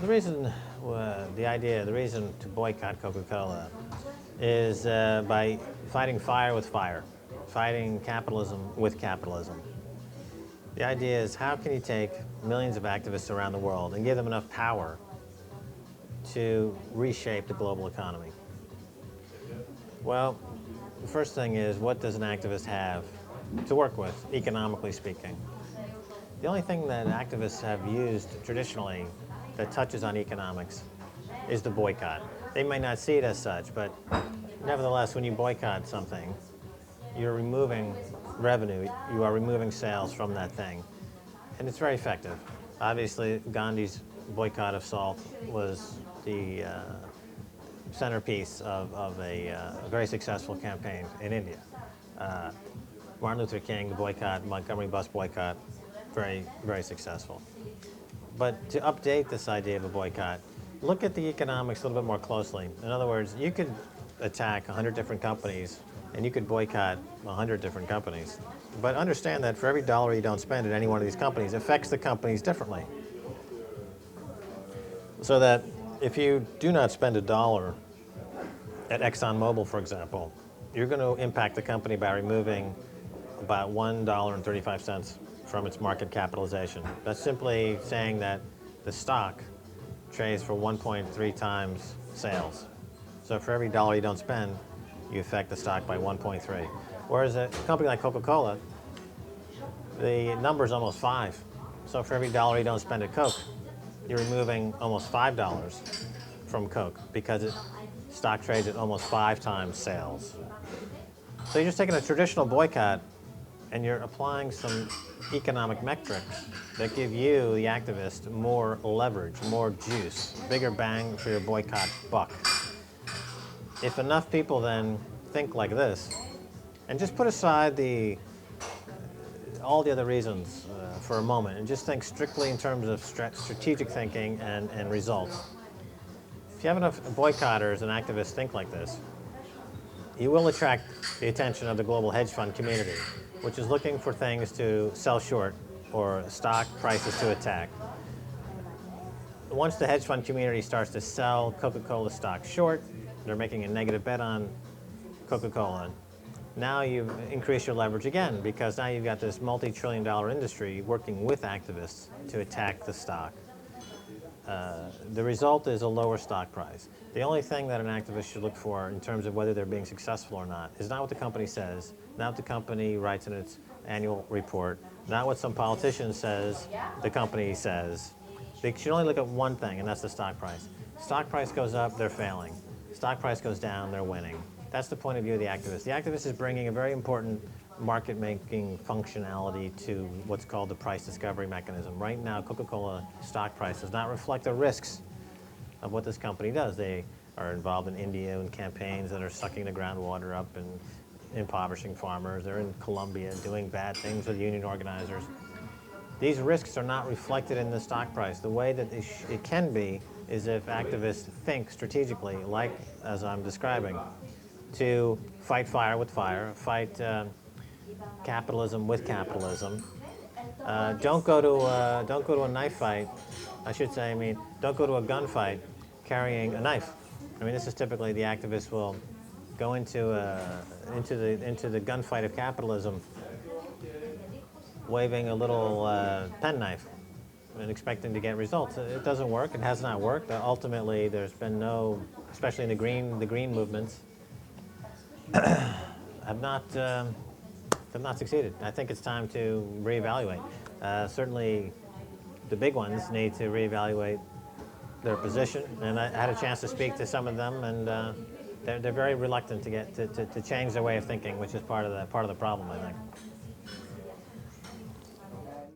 The reason, the reason to boycott Coca Cola is by fighting fire with fire, fighting capitalism with capitalism. The idea is, how can you take millions of activists around the world and give them enough power to reshape the global economy? Well, the first thing is, what does an activist have to work with, economically speaking? The only thing that activists have used traditionally that touches on economics is the boycott. They may not see it as such, but nevertheless, when you boycott something, you're removing revenue, you are removing sales from that thing, and it's very effective. Obviously, Gandhi's boycott of salt was the centerpiece of a very successful campaign in India. Martin Luther King, the boycott, Montgomery bus boycott, very, very successful. But to update this idea of a boycott, look at the economics a little bit more closely. In other words, you could attack 100 different companies and you could boycott 100 different companies. But understand that for every dollar you don't spend at any one of these companies, it affects the companies differently. So that if you do not spend a dollar at ExxonMobil, for example, you're going to impact the company by removing about $1.35 from its market capitalization. That's simply saying that the stock trades for 1.3 times sales. So for every dollar you don't spend, you affect the stock by 1.3. Whereas a company like Coca Cola, the number is almost 5. So for every dollar you don't spend at Coke, you're removing almost $5 from Coke because stock trades at almost 5 times sales. So you're just taking a traditional boycott and you're applying some economic metrics that give you, the activist, more leverage, more juice, bigger bang for your boycott buck. If enough people then think like this, and just put aside all the other reasons for a moment, and just think strictly in terms of strategic thinking and results. If you have enough boycotters and activists think like this, you will attract the attention of the global hedge fund community, which is looking for things to sell short or stock prices to attack. Once the hedge fund community starts to sell Coca-Cola stock short, they're making a negative bet on Coca-Cola. Now you've increased your leverage again, because now you've got this multi-trillion-dollar industry working with activists to attack the stock. The result is a lower stock price. The only thing that an activist should look for in terms of whether they're being successful or not is not what the company says, not what the company writes in its annual report, not what some politician says the company says. They should only look at one thing, and that's the stock price. Stock price goes up, they're failing. Stock price goes down, they're winning. That's the point of view of the activist. The activist is bringing a very important market-making functionality to what's called the price discovery mechanism. Right now, Coca-Cola stock price does not reflect the risks of what this company does. They are involved in India in campaigns that are sucking the groundwater up and impoverishing farmers. They're in Colombia doing bad things with union organizers. These risks are not reflected in the stock price. The way that it can be is if activists think strategically, like as I'm describing, to fight fire with fire, fight capitalism with capitalism. Don't go to a knife fight. Don't go to a gunfight carrying a knife. I mean, this is typically the activists will go into the gunfight of capitalism, waving a little penknife and expecting to get results. It doesn't work. It has not worked. Ultimately, there's been no, especially in the green movements, have not succeeded. I think it's time to reevaluate. Certainly, the big ones need to reevaluate their position, and I had a chance to speak to some of them, and they're very reluctant to change their way of thinking, which is part of the problem, I think.